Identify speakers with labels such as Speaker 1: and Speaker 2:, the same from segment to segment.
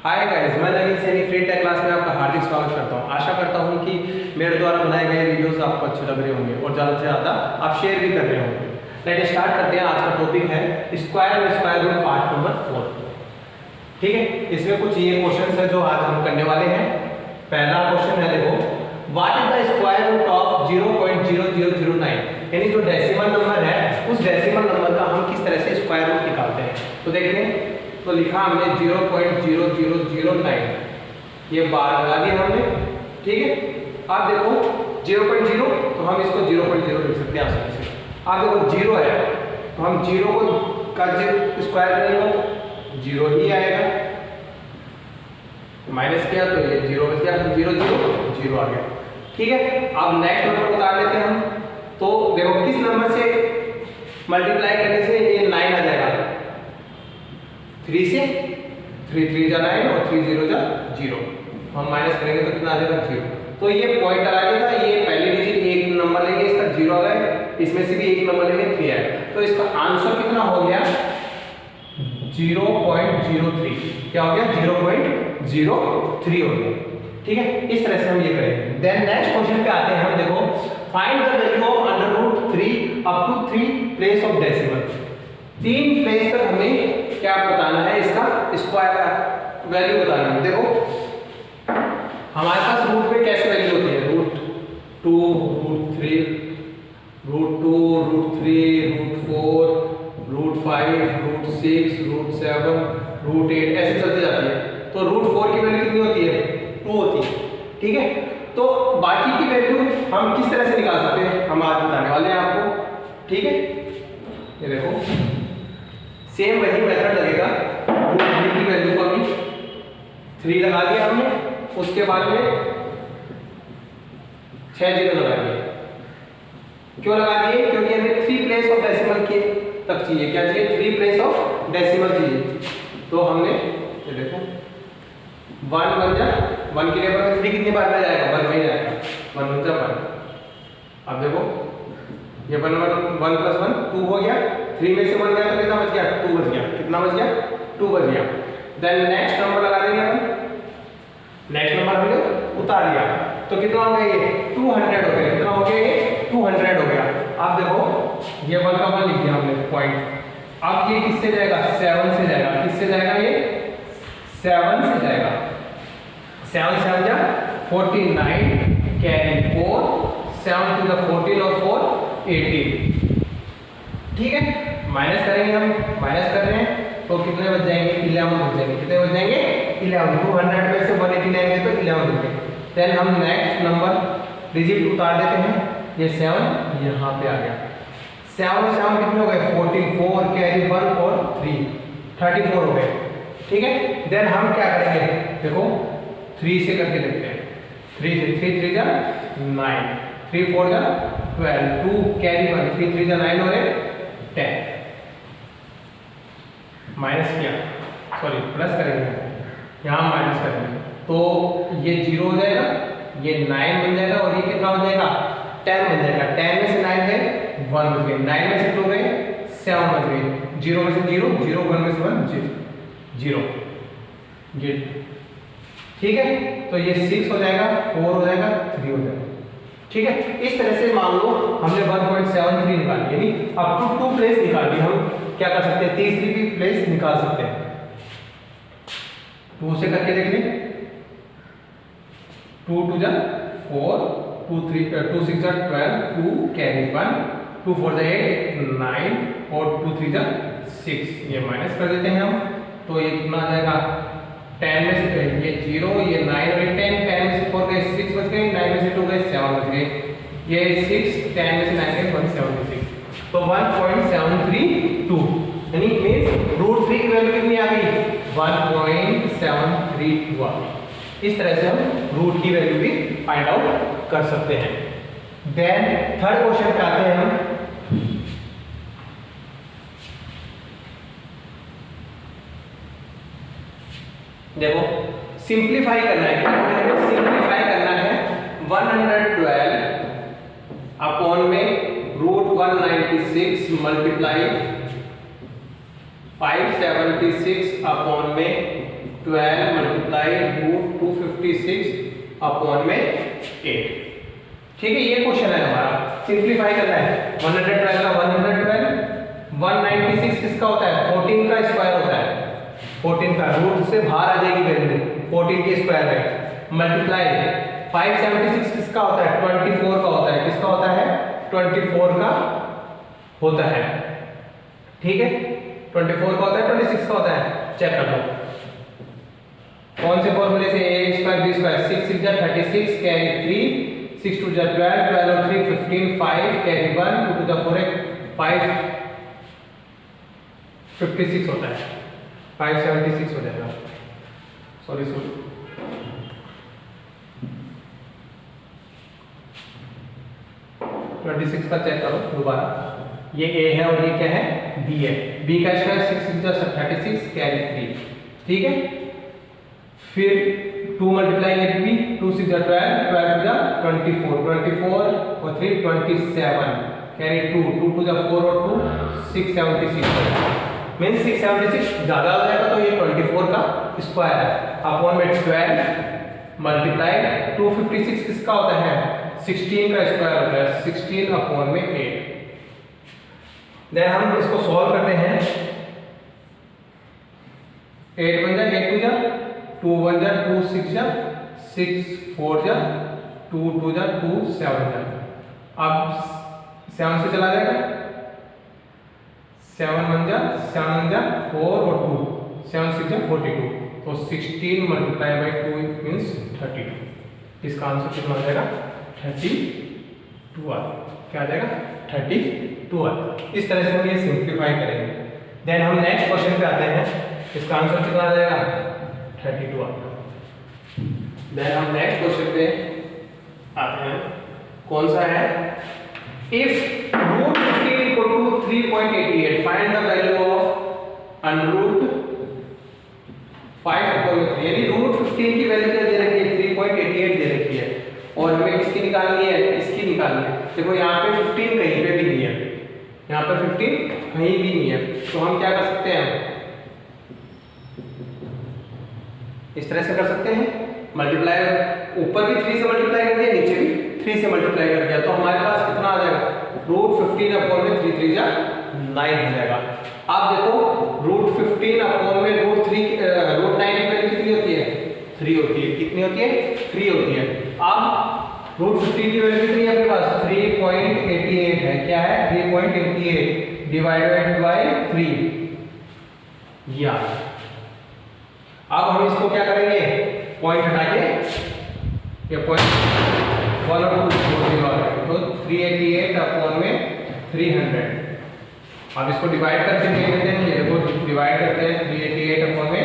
Speaker 1: Hi guys, मैं नवीन Saini free take class में आपका हार्दिक स्वागत करता हूं। आशा करता हूं कि मेरे द्वारा बनाए गए वीडियोस आपको अच्छे लग रहे होंगे और ज़्यादा से ज़्यादा आप शेयर भी कर रहे होंगे। लेट स्टार्ट करते हैं। आज का टॉपिक है स्क्वायर और स्क्वायर रूट पार्ट नंबर 4। ठीक है, इसमें कुछ ये क्वेश्चंस है जो आज हम करने वाले हैं। पहला क्वेश्चन है, देखो, what is the square root of 0.0009, यानी जो डेसिमल नंबर है उस डेसिमल नंबर का हम किस तरह से स्क्वायर रूट निकालते हैं। तो देखें, तो लिखा हमने 0.0009, ये बार लगा दिया हमने। ठीक है, आप देखो 0.0 तो हम इसको 0.0 लिख सकते हैं आसानी से। आप देखो 0 है तो हम 0 को का स्क्वायर करेंगे तो 0 ही आएगा, माइनस किया तो ये 0 बच गया, तो 0 0 0 आ गया। ठीक है, अब नेक्स्ट नंबर उतार लेते हैं हम। तो देखो किस नंबर से मल्टीप्लाई करने से ये 9 आ जाएगा, 3 से, 3 3 जा 9 और 3 0 जा 0, हम माइनस करेंगे तो कितना आ जाएगा 0। तो ये पॉइंट लगा दिया था, ये पहली डिजिट एक नंबर लेंगे, इसका 0 आ गया, इसमें से भी एक नंबर लेंगे 3 आएगा, तो इसका आंसर कितना हो गया 0.03। क्या हो गया 0.03 हो गया। ठीक है, इस तरह से हम ये करेंगे। देन नेक्स्ट क्वेश्चन पे आते हैं हम। देखो, find the value of √3 up to 3 place of decimal. 3 place तक हमें क्या बताना है, इसका स्क्वायर वैल्यू बताना है। देखो हमारे पास रूट में कैसे वैल्यू होती है, √2, √3, √2, √3, √4, √5, √6, √7, √8 ऐसे चलते जाती है। तो √4 की वैल्यू कितनी होती है, 2 होती है। ठीक है, तो बाकी की वैल्यू हम किस तरह से निकाल सकते हैं, हम आज बताने वाले हैं आपको। ठीक है, ये देखो सेम वही मेथड लगेगा। √3 की वैल्यू को अभी 3 लगा दिया हमने, उसके बाद में 6 0 लगा दिए। क्यों लगा दिए, क्योंकि हमें 3 प्लेस ऑफ डेसिमल के तक चाहिए। क्या चाहिए, 3 प्लेस ऑफ डेसिमल चाहिए। तो हमने ये देखो 1 बन जा, 1 की जगह 3 कितनी बार में जाएगा, 1 में जाएगा, 1 बन जा 1। अब देखो ये 1 + 1 2 हो गया, 3 में से 1 गया तो कितना बच गया, 2 बच गया। कितना बच गया, 2 बच गया। देन नेक्स्ट नंबर लगा देंगे हम। नेक्स्ट नंबर हमने उतार लिया तो कितना हो गया, ये 200 हो गया। कितना हो गया, ये 200 हो गया। अब देखो ये 1 का 1 लिख दिया हमने पॉइंट। अब ये किससे जाएगा, 7 से जाएगा। किससे जाएगा, ये 7 से जाएगा। 7 7 जा 49, कैरी 4, 7 to the 14 और 4 18। ठीक है, माइनस करेंगे हम, माइनस कर रहे हैं तो कितने बच जाएंगे, 11 बच जाएंगे। कितने बच जाएंगे, 11। 200 में से 180 लेंगे तो 11 बच गए। देन हम नेक्स्ट नंबर डिजिट उतार देते हैं। ये 7 यहाँ पे आ गया। 7 और 7 कितने हो गए, 44, कैरी 1 और 3 34 हो गए। ठीक है, देन हम क्या करेंगे, देखो 3 से करके देखते हैं। 3 से 3 3 जा 9, 3 4 जा 12, 2 कैरी 1, 3 3 जा 9 और 10। माइनस किया, सॉरी प्लस करेंगे, यहाँ माइनस करेंगे तो ये 0 हो जाएगा, ये 9 बन जाएगा और ये कितना हो जाएगा, 10 बन जाएगा। 10 में से 9 गए, 1 बच गए। 9 में से 2 गए, 7 बच गए। 0 में से 0 0, 1 में से 1 0। ये ठीक है, तो ये 6 हो जाएगा, 4 हो जाएगा, 3 हो जाएगा। ठीक है, इस तरह से मान लो हमने 1.73 निकाली, यानी अप टू 2 प्लेस निकाली। हम क्या कर सकते हैं, तीसरी भी प्लेस निकाल सकते हैं। 2 से करके देख लें, 2 2 जा 4, 2 3 2 6 जा 12, 2 कैरी 1, 2 4 जा 8 9 और 2 3 जा 6। ये माइनस कर देते हैं हम, तो ये कितना आ जाएगा, 10 में से ये 0, ये 9 और 10, 10 में से 4 गए, 6 बच गए, 9 में से 2 गए, 7 बच गए। ये 6, 10 में से 9 गए, 176। तो 1.732, यानी मींस √3 की वैल्यू कितनी आ गई, 1.732 आ गई। इस तरह से हम रूट की वैल्यू भी फाइंड आउट कर सकते हैं। देन थर्ड क्वेश्चन पे आते हैं हम। देखो सिंप्लीफाई करना है, क्या करना है, सिंप्लीफाई करना है। 112 अपॉन में √196 मल्टीप्लाई 576 अपॉन में 12 मल्टीप्लाई रूट 256 अपॉन में 8। ठीक है, ये क्वेश्चन है हमारा, सिंप्लीफाई करना है। 112 का 112, 196 किसका होता है? 14 का स्क्वायर होता है, 14 का, रूट से बाहर आ जाएगी वैल्यू, 14 के स्क्वायर है, मल्टीप्लाई 576 किसका होता है? 24 का होता है। किसका होता है? 24 का होता है। ठीक है, 24 का होता है, 26 का होता है, चेक कर लो कौन से फॉर्मूले से। a स्क्वायर b स्क्वायर, 6 6 जा 36 कैरी 3, 6 2 जा 12, 12 और 3 15, 5 कैरी 1, 2 टू द 4 5 56 होता है, 576 हो जाएगा। सॉरी 26 का चेक करो दोबारा, ये a है और ये क्या है? b है। b का स्क्वायर 6 6 जा 36 कैरी 3, ठीक है। फिर 2 मल्टीप्लाई करेंगे b, 2 6 जा 12, 12 जा 24, 24 और 3 27 कैरी 2, 2 2 जा 4 और 2 676 मींस 676 ज्यादा हो जाएगा तो ये 24 का स्क्वायर है अपॉन में 12 मल्टीप्लाई 256 किसका होता है? 16 का स्क्वायर होता है, 16 अपॉन में 8। देन हम इसको सॉल्व करते हैं। 8 1 जा 8 2 जा 2 1 जा 2 6 जा 6 4 जा 2 2 जा 2 7 जा। अब 7 से चला जाएगा, 7 1 जा 4 और 2, 7 6 जा 42, तो 16 मल्टीप्लाई बाई 2 मीन्स 32। इसका आंसर कितना आ जाएगा? 32 आ, क्या आ जाएगा? 32 आ। इस तरह से हम ये सिंप्लीफाई करेंगे। देन हम नेक्स्ट क्वेश्चन पे आते हैं, इसका आंसर कितना आ जाएगा? 32 आ। देन हम नेक्स्ट क्वेश्चन पे आते हैं, कौन सा है? If root 15 equal to 3.88 find the value of under root 5/3। यानी रूट 15 की वैल्यू क्या दे रखी है? 3.88 दे रखी है और हमें किसकी निकालनी है? इसकी निकालनी है। देखो यहाँ पे 15 कहीं पे भी नहीं है, यहाँ पर 15 कहीं भी नहीं है, तो हम क्या कर सकते हैं? इस तरह से कर सकते हैं, मल्टीप्लाई ऊपर भी 3 से मल्टीप्लाई कर दिया, नीचे भी 3 से मल्टीप्लाई कर दिया, तो हमारे पास कितना आ जाएगा? रूट 15 अपॉन में 3 3 जा 9 हो जाएगा। आप देखो रूट 15 अपॉन में रूट 9 की वैल्यू कितनी होती है? 3 होती है। कितनी होती है? 3 होती है। अब रूट 15 की वैल्यू कितनी है अपने पास? 3.88 है। क्या है? 3.88 डिवाइडेड बाय 3 या। अब हम इसको क्या करेंगे? पॉइंट हटा के ये पॉइंट 1 और 2 छोड़ देंगे, तो 388 अपॉन में 300। अब इसको डिवाइड करके देख लेते हैं। ये देखो डिवाइड करते हैं, 388 अपॉन में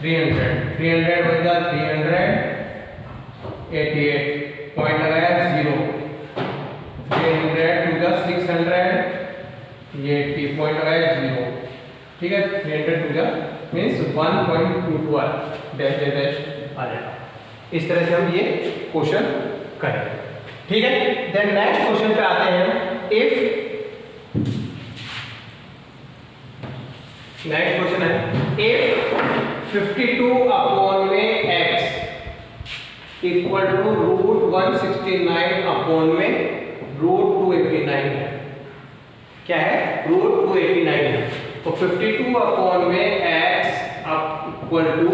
Speaker 1: 300, 300 बन जा 388, पॉइंट लगाया 0, 300 टू जा 600, ये 80 पॉइंट लगाया 0, ठीक है। 300 टू जा मीन्स 1.22 डैश डैश आ जाएगा। इस तरह से हम ये क्वेश्चन करेंगे, ठीक है। देन नेक्स्ट क्वेश्चन पे आते हैं। इफ नेक्स्ट क्वेश्चन है, इफ 52 अपॉन में x equal to root 169 upon में रूट 289 है। क्या है? रूट 289 है। तो 52 अपॉन में x इक्वल टू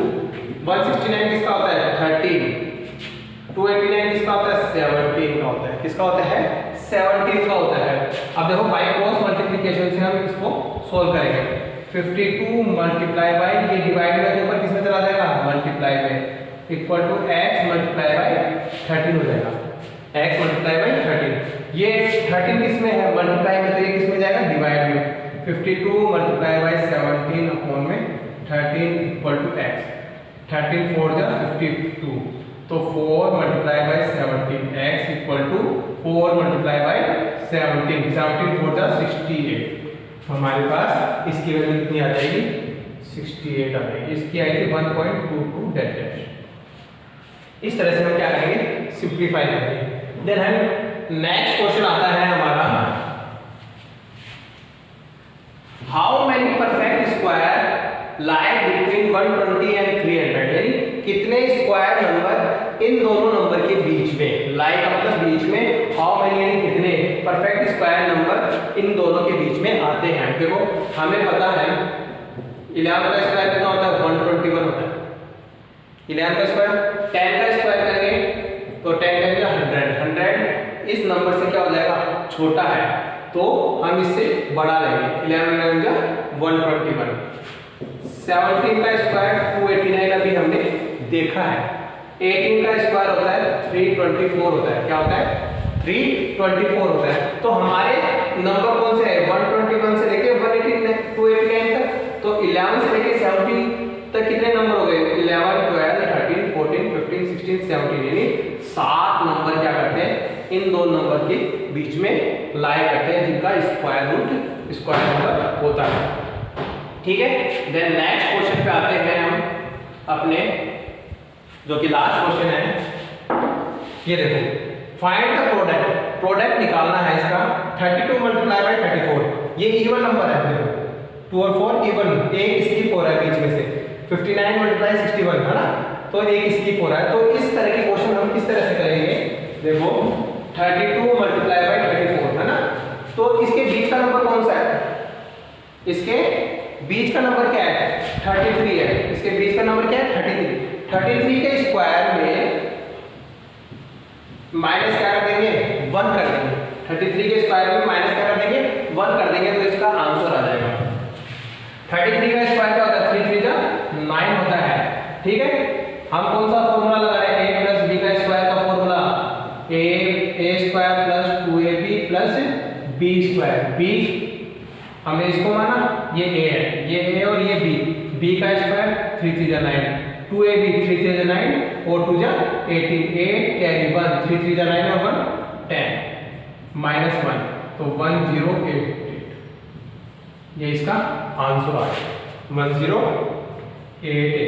Speaker 1: 169 किसका होता है? 13, 289 किसका होता है? 17 का होता है। किसका होता है? 17 का होता है। अब देखो बाय क्रॉस मल्टीप्लिकेशन से हम इसको सोल्व करेंगे। 52 मल्टीप्लाई बाय, ये डिवाइड में ऊपर किस में चला जाएगा? मल्टीप्लाई में, equal to x multiply by 13 हो जाएगा। x मल्टीप्लाई बाय 13, ये 13 किस में है? मल्टीप्लाई में, तो ये किस में जाएगा? डिवाइड में। 52 मल्टीप्लाई बाय 17 अपॉन में 13 इक्वल टू x, 13 4 जा 52, तो 4 multiply by 17, x equal to 4 multiply by 17, 17 4 जा 68। हमारे पास इसकी वैल्यू कितनी आ जाएगी? 68 आ जाएगी। इसकी आई थी 1.22 डैश डैश। इस तरह से हम क्या करेंगे? सिंप्लीफाई करेंगे। देन हम नेक्स्ट क्वेश्चन आता है हमारा, how many perfect square lie between 120 and 300 कितने स्क्वायर नंबर इन दोनों नंबर के बीच में, लाइक मतलब बीच में, हाउ मेनी यानी कितने परफेक्ट स्क्वायर नंबर इन दोनों के बीच में आते हैं। देखो हमें पता है 11 का स्क्वायर कितना होता है, 121 होता है। 11 का स्क्वायर 10 का स्क्वायर करेंगे तो 10 का 100 इस नंबर से क्या हो जाएगा, छोटा है, तो हम इससे बड़ा लेंगे। 11 का 121। 17 का स्क्वायर 289 अभी हमने देखा है। 18 का स्क्वायर होता है 324 होता है। क्या होता है, 324 होता है। तो हमारे नंबर कौन से है, 121 से लेके 289 तक। तो 11 से लेके 17 तक कितने नंबर हो गए, 11, 12, 13, 14, 15, 16, 17 यानी 7 नंबर क्या करते हैं इन दो नंबर के बीच में लाई करते हैं, जिनका स्क्वायर रूट स्क्वायर नंबर होता है। ठीक है, देन नेक्स्ट क्वेश्चन पे आते हैं हम अपने, जो कि लास्ट क्वेश्चन है। ये देखो, फाइंड द प्रोडक्ट, प्रोडक्ट निकालना है इसका 32 मल्टीप्लाई बाय 34। ये इवन नंबर है, देखो 2 और 4 इवन, एक स्किप हो रहा है बीच में से। 59 मल्टीप्लाई 61 है ना, तो एक स्किप हो रहा है। तो इस तरह के क्वेश्चन हम किस तरह से करेंगे, देखो 32 मल्टीप्लाई बाय 34 है ना, तो इसके बीच का नंबर कौन सा है, इसके बीच का नंबर क्या है, 33 है। इसके बीच का नंबर क्या है, 33। 33 के स्क्वायर में माइनस क्या कर देंगे, 1 कर देंगे। 33 के स्क्वायर में माइनस क्या कर देंगे, 1 कर देंगे, तो इसका आंसर आ जाएगा। 33 का स्क्वायर क्या होता है, 3 3 जा 9 होता है। ठीक है, हम कौन सा फॉर्मूला लगा रहे हैं, a प्लस b का स्क्वायर का formula, a square plus 2ab plus b square. b हमने इसको माना, ये a है, ये a और ये b का स्क्वायर 3 3 जा 9, 2ab 3 3 जा 9 और 2 जा 18, 8 कैरी 1, 3 3 जा 9 और 1 10 माइनस 1, तो 1088। ये इसका आंसर आ गया 1088।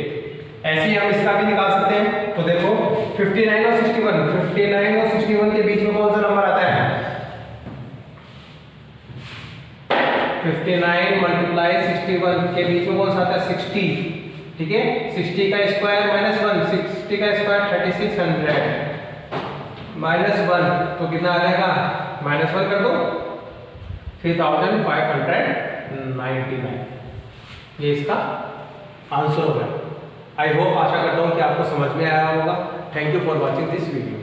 Speaker 1: ऐसे ही हम इसका भी निकाल सकते हैं। तो देखो 59 और 61, 59 और 61 के बीच में कौन सा नंबर आता है, 59 मल्टीप्लाई 61 के बीच में कौन सा आता है, 60। ठीक है, 60 का स्क्वायर माइनस 1, 60 का स्क्वायर 3600 माइनस 1, तो कितना आ जाएगा, माइनस 1 कर दो, 3599। ये इसका आंसर होगा। आई होप, आशा करता हूँ कि आपको समझ में आया होगा। Thank you for watching this video.